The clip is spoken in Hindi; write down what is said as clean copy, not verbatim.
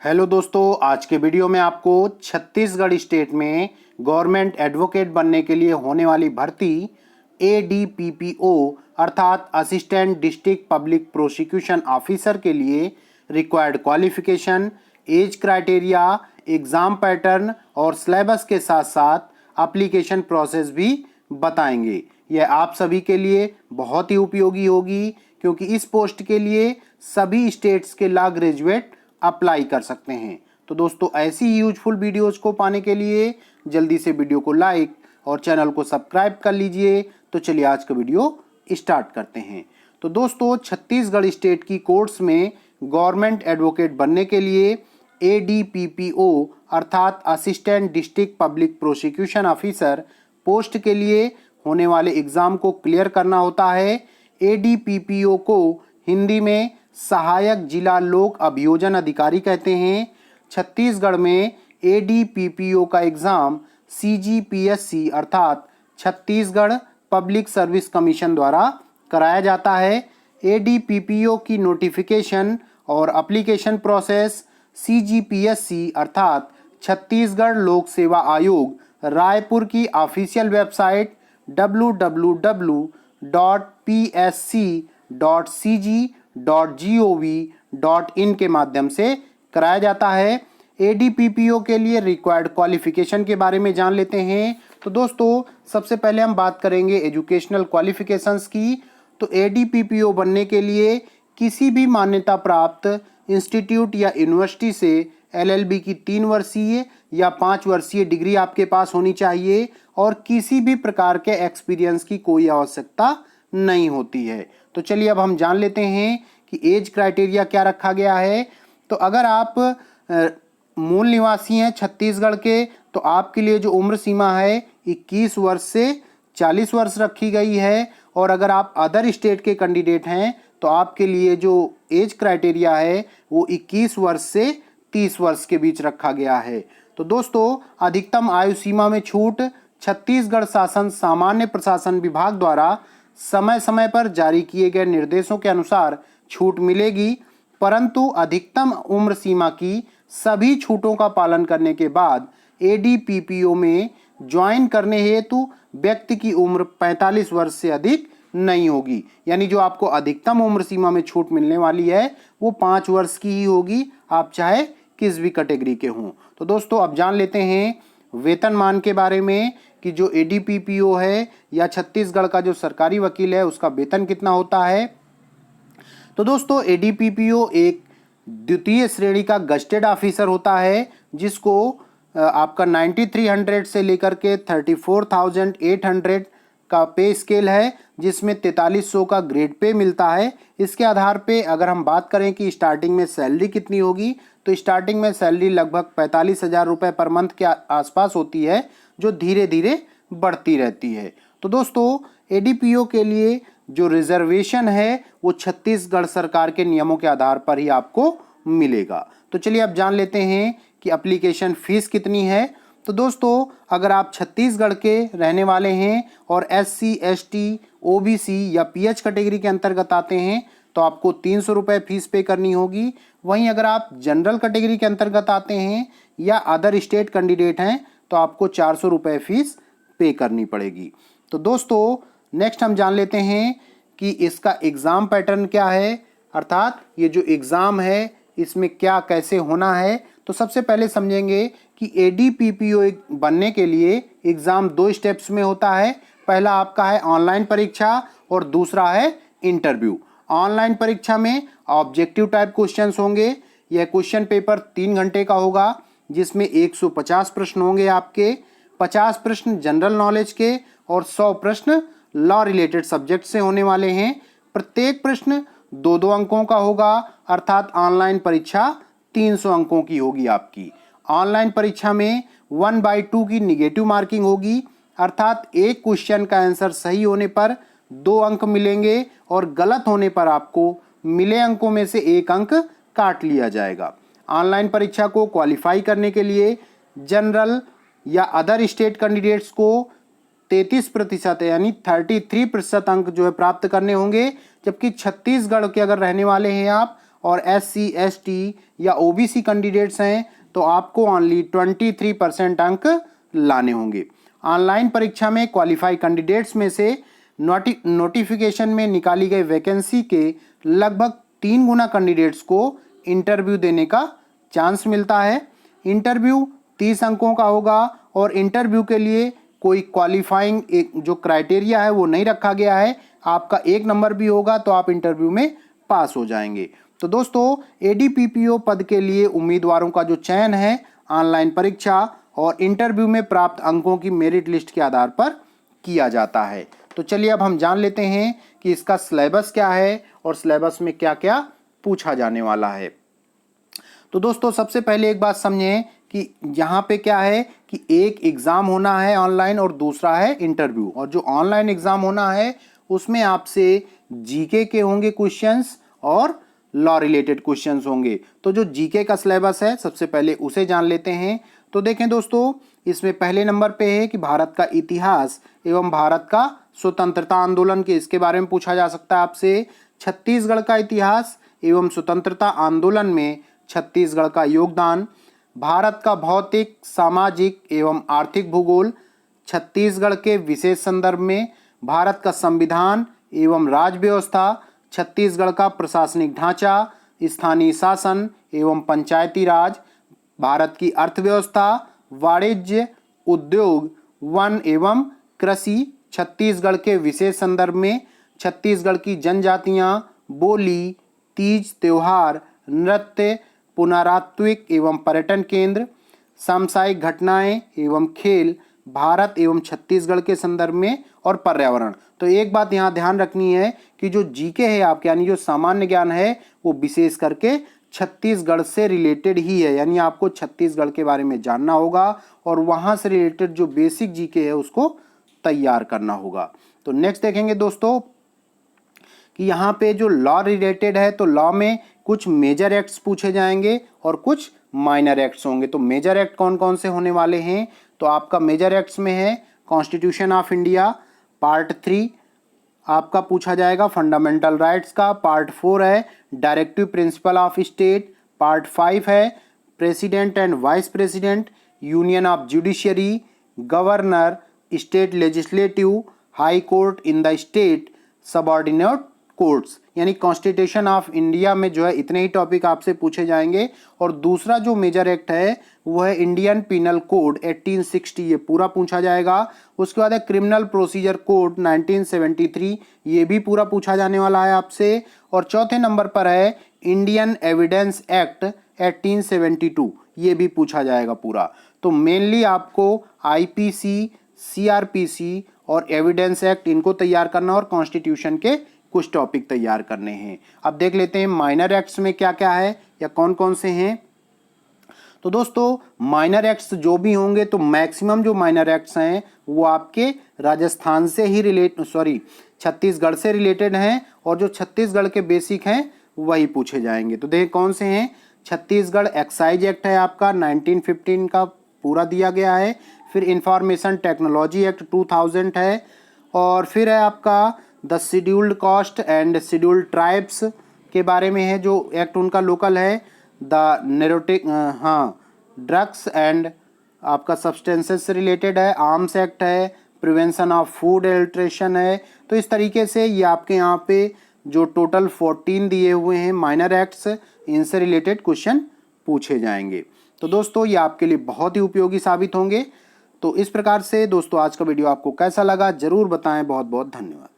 हेलो दोस्तों, आज के वीडियो में आपको छत्तीसगढ़ स्टेट में गवर्नमेंट एडवोकेट बनने के लिए होने वाली भर्ती ADPPO अर्थात assistant district public prosecution officer के लिए required qualification, age criteria, exam pattern और सिलेबस के साथ साथ एप्लीकेशन प्रोसेस भी बताएंगे। यह आप सभी के लिए बहुत ही उपयोगी होगी क्योंकि इस पोस्ट के लिए सभी स्टेट्स के लॉ ग्रेजुएट अप्लाई कर सकते हैं। तो दोस्तों, ऐसी ही यूजफुल वीडियोस को पाने के लिए जल्दी से वीडियो को लाइक और चैनल को सब्सक्राइब कर लीजिए। तो चलिए आज का वीडियो स्टार्ट करते हैं। तो दोस्तों, छत्तीसगढ़ स्टेट की कोर्ट्स में गवर्नमेंट एडवोकेट बनने के लिए ADPPO अर्थात assistant district public prosecution officer post के लिए होने वाले एग्ज़ाम को क्लियर करना होता है। ADPPO को हिंदी में सहायक जिला लोक अभियोजन अधिकारी कहते हैं। छत्तीसगढ़ में ADPPO का एग्ज़ाम CGPSC अर्थात छत्तीसगढ़ पब्लिक सर्विस कमीशन द्वारा कराया जाता है। ADPPO की नोटिफिकेशन और एप्लीकेशन प्रोसेस CGPSC अर्थात छत्तीसगढ़ लोक सेवा आयोग रायपुर की ऑफिशियल वेबसाइट www.psc.cg.gov.in के माध्यम से कराया जाता है। ADPPO के लिए रिक्वायर्ड क्वालिफिकेशन के बारे में जान लेते हैं। तो दोस्तों, सबसे पहले हम बात करेंगे एजुकेशनल क्वालिफिकेशंस की। तो ADPPO बनने के लिए किसी भी मान्यता प्राप्त इंस्टीट्यूट या यूनिवर्सिटी से LLB की 3 वर्षीय या 5 वर्षीय डिग्री आपके पास होनी चाहिए और किसी भी प्रकार के एक्सपीरियंस की कोई आवश्यकता नहीं होती है। तो चलिए अब हम जान लेते हैं कि एज क्राइटेरिया क्या रखा गया है। तो अगर आप मूल निवासी हैं छत्तीसगढ़ के, तो आपके लिए जो उम्र सीमा है 21 वर्ष से 40 वर्ष रखी गई है। और अगर आप अदर स्टेट के कैंडिडेट हैं तो आपके लिए जो एज क्राइटेरिया है वो 21 वर्ष से 30 वर्ष के बीच रखा गया है। तो दोस्तों, अधिकतम आयु सीमा में छूट छत्तीसगढ़ शासन सामान्य प्रशासन विभाग द्वारा समय समय पर जारी किए गए निर्देशों के अनुसार छूट मिलेगी, परंतु अधिकतम उम्र सीमा की सभी छूटों का पालन करने के बाद ADPPO में ज्वाइन करने हेतु व्यक्ति की उम्र 45 वर्ष से अधिक नहीं होगी। यानी जो आपको अधिकतम उम्र सीमा में छूट मिलने वाली है वो 5 वर्ष की ही होगी, आप चाहे किस भी कैटेगरी के हों। तो दोस्तों, अब जान लेते हैं वेतनमान के बारे में कि जो ADPPO है या छत्तीसगढ़ का जो सरकारी वकील है उसका वेतन कितना होता है। तो दोस्तों, ADPPO एक द्वितीय श्रेणी का गजेटेड ऑफिसर होता है जिसको आपका 9300 से लेकर के 34,800 का पे स्केल है, जिसमें 4300 का ग्रेड पे मिलता है। इसके आधार पे अगर हम बात करें कि स्टार्टिंग में सैलरी कितनी होगी, तो स्टार्टिंग में सैलरी लगभग 45,000 रुपये पर मंथ के आसपास होती है, जो धीरे धीरे बढ़ती रहती है। तो दोस्तों, ADPPO के लिए जो रिजर्वेशन है वो छत्तीसगढ़ सरकार के नियमों के आधार पर ही आपको मिलेगा। तो चलिए अब जान लेते हैं कि एप्लीकेशन फीस कितनी है। तो दोस्तों, अगर आप छत्तीसगढ़ के रहने वाले हैं और SC, ST, OBC या PH कैटेगरी के अंतर्गत आते हैं तो आपको 300 रुपये फीस पे करनी होगी। वहीं अगर आप जनरल कैटेगरी के अंतर्गत आते हैं या अदर स्टेट कैंडिडेट हैं तो आपको 400 रुपये फीस पे करनी पड़ेगी। तो दोस्तों, नेक्स्ट हम जान लेते हैं कि इसका एग्ज़ाम पैटर्न क्या है, अर्थात ये जो एग्ज़ाम है इसमें क्या कैसे होना है। तो सबसे पहले समझेंगे कि ADPPO बनने के लिए एग्ज़ाम 2 स्टेप्स में होता है। पहला आपका है ऑनलाइन परीक्षा और दूसरा है इंटरव्यू। ऑनलाइन परीक्षा में ऑब्जेक्टिव टाइप क्वेश्चंस होंगे। यह क्वेश्चन पेपर 3 घंटे का होगा, जिसमें 150 प्रश्न होंगे आपके। 50 प्रश्न जनरल नॉलेज के और 100 प्रश्न लॉ रिलेटेड सब्जेक्ट से होने वाले हैं। प्रत्येक प्रश्न 2-2 अंकों का होगा, अर्थात ऑनलाइन परीक्षा 300 अंकों की होगी आपकी। ऑनलाइन परीक्षा में 1/2 की निगेटिव मार्किंग होगी, अर्थात एक क्वेश्चन का आंसर सही होने पर 2 अंक मिलेंगे और गलत होने पर आपको मिले अंकों में से 1 अंक काट लिया जाएगा। ऑनलाइन परीक्षा को क्वालिफाई करने के लिए जनरल या अदर स्टेट कैंडिडेट्स को 33% यानी 33% अंक जो है प्राप्त करने होंगे, जबकि छत्तीसगढ़ के अगर रहने वाले हैं आप और SC ST या OBC कैंडिडेट्स हैं तो आपको ओनली 23% अंक लाने होंगे। ऑनलाइन परीक्षा में क्वालिफाई कैंडिडेट्स में से नोटिफिकेशन में निकाली गई वैकेंसी के लगभग 3 गुना कैंडिडेट्स को इंटरव्यू देने का चांस मिलता है। इंटरव्यू 30 अंकों का होगा और इंटरव्यू के लिए कोई क्वालिफाइंग एक जो क्राइटेरिया है वो नहीं रखा गया है। आपका 1 नंबर भी होगा तो आप इंटरव्यू में पास हो जाएंगे। तो दोस्तों ADPPO पद के लिए उम्मीदवारों का जो चयन है ऑनलाइन परीक्षा और इंटरव्यू में प्राप्त अंकों की मेरिट लिस्ट के आधार पर किया जाता है। तो चलिए अब हम जान लेते हैं कि इसका सिलेबस क्या है और सिलेबस में क्या क्या पूछा जाने वाला है। तो दोस्तों सबसे पहले एक बात समझें कि यहाँ पे क्या है कि एक एग्ज़ाम होना है ऑनलाइन और दूसरा है इंटरव्यू। और जो ऑनलाइन एग्ज़ाम होना है उसमें आपसे जीके के होंगे क्वेश्चंस और लॉ रिलेटेड क्वेश्चंस होंगे। तो जो जीके का सिलेबस है सबसे पहले उसे जान लेते हैं। तो देखें दोस्तों इसमें पहले नंबर पे है कि भारत का इतिहास एवं भारत का स्वतंत्रता आंदोलन के इसके बारे में पूछा जा सकता है आपसे। छत्तीसगढ़ का इतिहास एवं स्वतंत्रता आंदोलन में छत्तीसगढ़ का योगदान। भारत का भौतिक सामाजिक एवं आर्थिक भूगोल छत्तीसगढ़ के विशेष संदर्भ में। भारत का संविधान एवं राज्य व्यवस्था, छत्तीसगढ़ का प्रशासनिक ढांचा, स्थानीय शासन एवं पंचायती राज, भारत की अर्थव्यवस्था, वाणिज्य, उद्योग, वन एवं कृषि छत्तीसगढ़ के विशेष संदर्भ में। छत्तीसगढ़ की जनजातियां, बोली, तीज त्योहार, नृत्य, पुनरात्विक एवं पर्यटन केंद्र, सामसायिक घटनाएं एवं खेल भारत एवं छत्तीसगढ़ के संदर्भ में और पर्यावरण। तो एक बात यहाँ ध्यान रखनी है कि जो जीके है आपके यानी जो सामान्य ज्ञान है वो विशेष करके छत्तीसगढ़ से रिलेटेड ही है, यानी आपको छत्तीसगढ़ के बारे में जानना होगा और वहाँ से रिलेटेड जो बेसिक जीके है उसको तैयार करना होगा। तो नेक्स्ट देखेंगे दोस्तों कि यहाँ पे जो लॉ रिलेटेड है तो लॉ में कुछ मेजर एक्ट्स पूछे जाएंगे और कुछ माइनर एक्ट्स होंगे। तो मेजर एक्ट कौन कौन से होने वाले हैं तो आपका मेजर एक्ट्स में है कॉन्स्टिट्यूशन ऑफ इंडिया, पार्ट 3 आपका पूछा जाएगा फंडामेंटल राइट्स का, पार्ट 4 है directive principle of state, part 5 है president and vice president, union of judiciary, governor, state legislative, high court in the state, subordinate courts. यानी कॉन्स्टिट्यूशन ऑफ इंडिया में जो है इतने ही टॉपिक आपसे पूछे जाएंगे। और दूसरा जो मेजर एक्ट है वो है इंडियन पिनल कोड 1860, ये पूरा पूछा जाएगा। उसके बाद है क्रिमिनल प्रोसीजर कोड 1973, ये भी पूरा पूछा जाने वाला है आपसे। और चौथे नंबर पर है इंडियन एविडेंस एक्ट 1872, ये भी पूछा जाएगा पूरा। तो मेनली आपको IPC, CRPC और एविडेंस एक्ट इनको तैयार करना और कॉन्स्टिट्यूशन के कुछ टॉपिक तैयार करने हैं। अब देख लेते हैं माइनर एक्ट्स में क्या क्या है या कौन कौन से हैं। तो दोस्तों माइनर एक्ट्स जो भी होंगे तो मैक्सिमम जो माइनर एक्ट्स हैं वो आपके राजस्थान से ही छत्तीसगढ़ से रिलेटेड हैं और जो छत्तीसगढ़ के बेसिक हैं वही पूछे जाएंगे। तो देख कौन से हैं। छत्तीसगढ़ एक्साइज एक्ट है आपका 1915 का पूरा दिया गया है। फिर इंफॉर्मेशन टेक्नोलॉजी एक्ट 2000 है। और फिर है आपका the scheduled caste and scheduled tribes के बारे में है जो एक्ट उनका लोकल है। द नेरोटिक ड्रग्स एंड आपका सब्सटेंसेस से रिलेटेड है। आर्म्स एक्ट है, प्रिवेंशन ऑफ फूड एडल्ट्रेशन है। तो इस तरीके से ये आपके यहाँ पे जो टोटल 14 दिए हुए हैं माइनर एक्ट्स, इनसे रिलेटेड क्वेश्चन पूछे जाएंगे। तो दोस्तों ये आपके लिए बहुत ही उपयोगी साबित होंगे। तो इस प्रकार से दोस्तों आज का वीडियो आपको कैसा लगा जरूर बताएं। बहुत बहुत धन्यवाद।